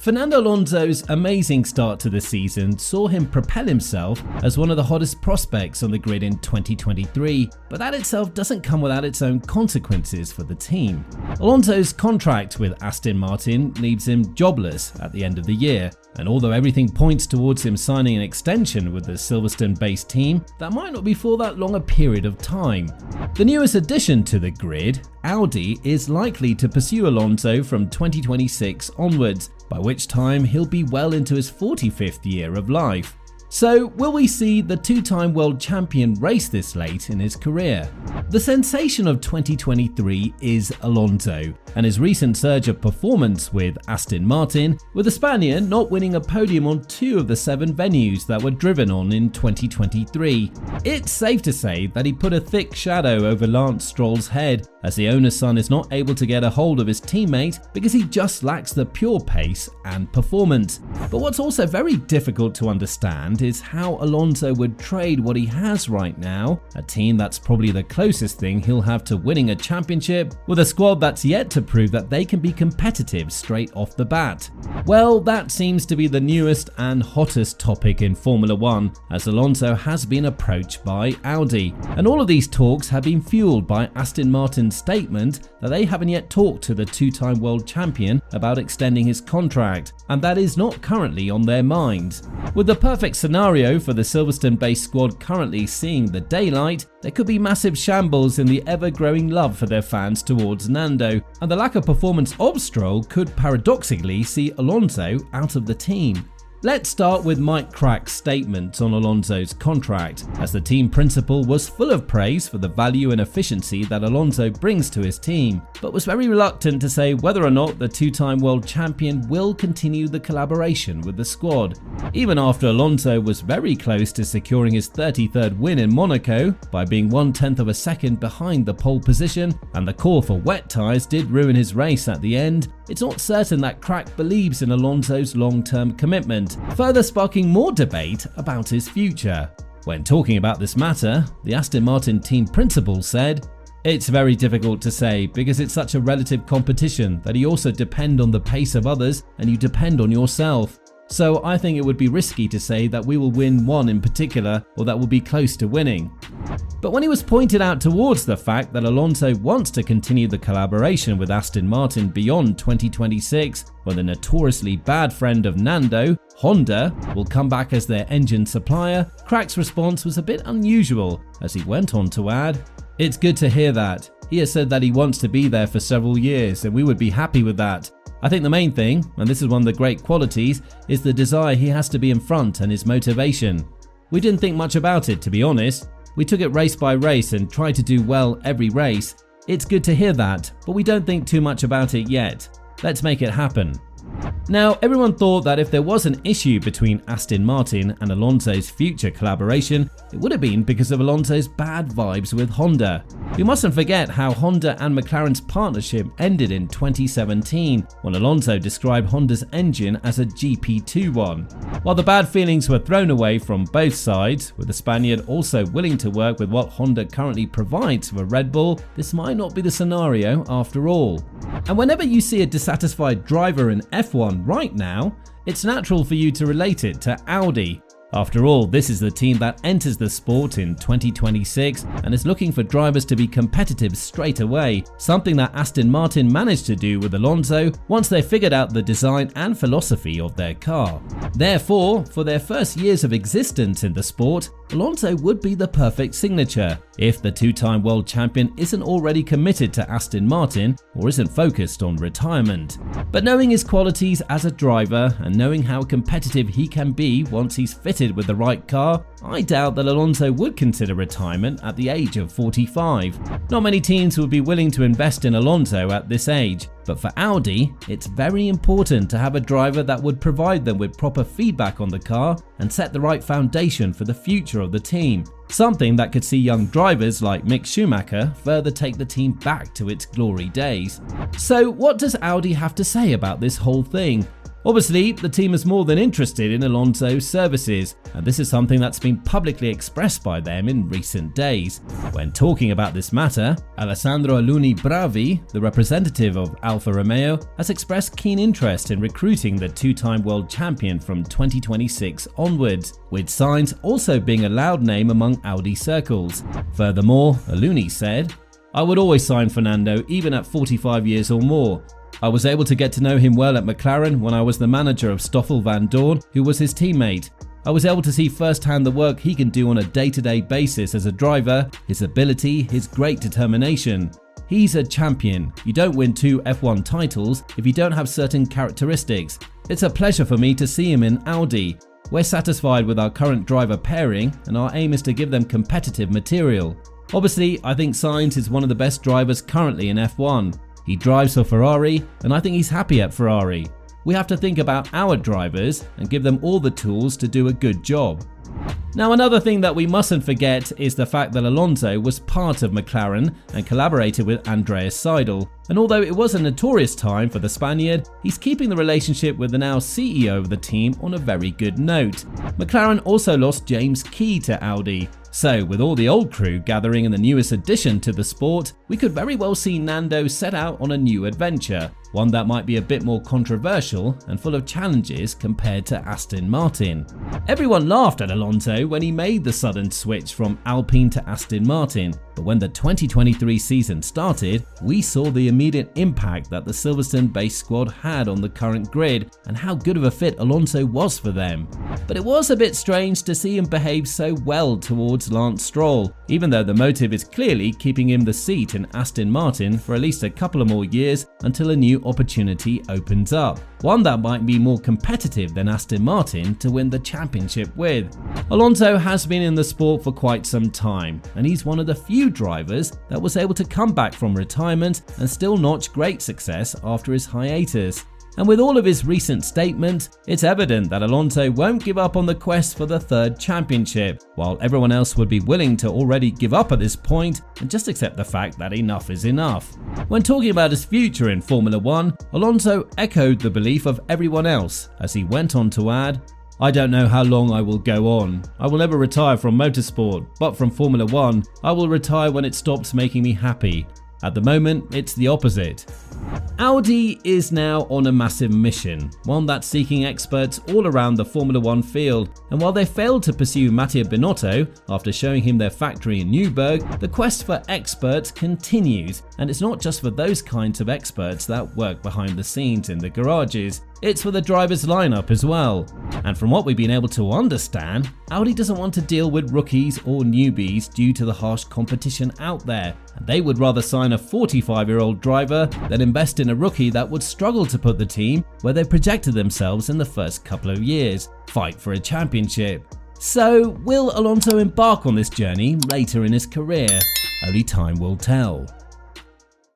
Fernando Alonso's amazing start to the season saw him propel himself as one of the hottest prospects on the grid in 2023, but that itself doesn't come without its own consequences for the team. Alonso's contract with Aston Martin leaves him jobless at the end of the year, and although everything points towards him signing an extension with the Silverstone-based team, that might not be for that long a period of time. The newest addition to the grid, Audi, is likely to pursue Alonso from 2026 onwards, by which time he'll be well into his 45th year of life. So, will we see the two-time world champion race this late in his career? The sensation of 2023 is Alonso, and his recent surge of performance with Aston Martin, with the Spaniard not winning a podium on 2 of the 7 venues that were driven on in 2023. It's safe to say that he put a thick shadow over Lance Stroll's head, as the owner's son is not able to get a hold of his teammate because he just lacks the pure pace and performance. But what's also very difficult to understand is how Alonso would trade what he has right now, a team that's probably the closest thing he'll have to winning a championship, with a squad that's yet to prove that they can be competitive straight off the bat. Well, that seems to be the newest and hottest topic in Formula 1, as Alonso has been approached by Audi. And all of these talks have been fueled by Aston Martin's statement that they haven't yet talked to the two-time world champion about extending his contract, and that is not currently on their minds. With the perfect scenario for the Silverstone-based squad currently seeing the daylight, there could be massive shambles in the ever-growing love for their fans towards Nando, and the lack of performance of Stroll could paradoxically see Alonso out of the team. Let's start with Mike Crack's statement on Alonso's contract, as the team principal was full of praise for the value and efficiency that Alonso brings to his team, but was very reluctant to say whether or not the two-time world champion will continue the collaboration with the squad. Even after Alonso was very close to securing his 33rd win in Monaco by being 1/10 of a second behind the pole position, and the call for wet tyres did ruin his race at the end, it's not certain that Crack believes in Alonso's long-term commitment, further sparking more debate about his future. When talking about this matter, the Aston Martin team principal said, "It's very difficult to say because it's such a relative competition that you also depend on the pace of others and you depend on yourself. So I think it would be risky to say that we will win one in particular or that will be close to winning." But when he was pointed out towards the fact that Alonso wants to continue the collaboration with Aston Martin beyond 2026, when the notoriously bad friend of Nando, Honda, will come back as their engine supplier, Crack's response was a bit unusual, as he went on to add, "It's good to hear that. He has said that he wants to be there for several years and we would be happy with that. I think the main thing, and this is one of the great qualities, is the desire he has to be in front and his motivation. We didn't think much about it, to be honest. We took it race by race and tried to do well every race. It's good to hear that, but we don't think too much about it yet. Let's make it happen." Now, everyone thought that if there was an issue between Aston Martin and Alonso's future collaboration, it would have been because of Alonso's bad vibes with Honda. We mustn't forget how Honda and McLaren's partnership ended in 2017, when Alonso described Honda's engine as a GP2 one. While the bad feelings were thrown away from both sides, with the Spaniard also willing to work with what Honda currently provides for Red Bull, this might not be the scenario after all. And whenever you see a dissatisfied driver in F1 right now, it's natural for you to relate it to Audi. After all, this is the team that enters the sport in 2026 and is looking for drivers to be competitive straight away, something that Aston Martin managed to do with Alonso once they figured out the design and philosophy of their car. Therefore, for their first years of existence in the sport, Alonso would be the perfect signature, if the two-time world champion isn't already committed to Aston Martin or isn't focused on retirement. But knowing his qualities as a driver and knowing how competitive he can be once he's fitted with the right car, I doubt that Alonso would consider retirement at the age of 45. Not many teams would be willing to invest in Alonso at this age, but for Audi, it's very important to have a driver that would provide them with proper feedback on the car and set the right foundation for the future of the team. Something that could see young drivers like Mick Schumacher further take the team back to its glory days. So what does Audi have to say about this whole thing? Obviously, the team is more than interested in Alonso's services, and this is something that's been publicly expressed by them in recent days. When talking about this matter, Alessandro Aluni Bravi, the representative of Alfa Romeo, has expressed keen interest in recruiting the two-time world champion from 2026 onwards, with Sainz also being a loud name among Audi circles. Furthermore, Aluni said, "I would always sign Fernando even at 45 years or more. I was able to get to know him well at McLaren when I was the manager of Stoffel van Dorn, who was his teammate. I was able to see firsthand the work he can do on a day-to-day basis as a driver, his ability, his great determination. He's a champion. You don't win 2 F1 titles if you don't have certain characteristics. It's a pleasure for me to see him in Audi. We're satisfied with our current driver pairing, and our aim is to give them competitive material. Obviously, I think Sainz is one of the best drivers currently in F1. He drives for Ferrari, and I think he's happy at Ferrari. We have to think about our drivers and give them all the tools to do a good job." Now, another thing that we mustn't forget is the fact that Alonso was part of McLaren and collaborated with Andres Seidl. And although it was a notorious time for the Spaniard, he's keeping the relationship with the now CEO of the team on a very good note. McLaren also lost James Key to Audi. So, with all the old crew gathering in the newest addition to the sport, we could very well see Nando set out on a new adventure, one that might be a bit more controversial and full of challenges compared to Aston Martin. Everyone laughed at Alonso when he made the sudden switch from Alpine to Aston Martin, but when the 2023 season started, we saw the immediate impact that the Silverstone-based squad had on the current grid and how good of a fit Alonso was for them. But it was a bit strange to see him behave so well towards Lance Stroll, even though the motive is clearly keeping him the seat in Aston Martin for at least a couple of more years until a new opportunity opens up, one that might be more competitive than Aston Martin to win the championship with. Alonso has been in the sport for quite some time, and he's one of the few drivers that was able to come back from retirement and still notch great success after his hiatus. And with all of his recent statements, it's evident that Alonso won't give up on the quest for the 3rd championship, while everyone else would be willing to already give up at this point and just accept the fact that enough is enough. When talking about his future in Formula 1, Alonso echoed the belief of everyone else as he went on to add, "I don't know how long I will go on. I will never retire from motorsport, but from Formula 1, I will retire when it stops making me happy. At the moment, it's the opposite." Audi is now on a massive mission, one that's seeking experts all around the Formula 1 field, and while they failed to pursue Mattia Binotto after showing him their factory in Newburgh, the quest for experts continues, and it's not just for those kinds of experts that work behind the scenes in the garages. It's for the drivers' lineup as well. And from what we've been able to understand, Audi doesn't want to deal with rookies or newbies due to the harsh competition out there, and they would rather sign a 45-year-old driver than invest in a rookie that would struggle to put the team where they projected themselves in the first couple of years, fight for a championship. So, will Alonso embark on this journey later in his career? Only time will tell.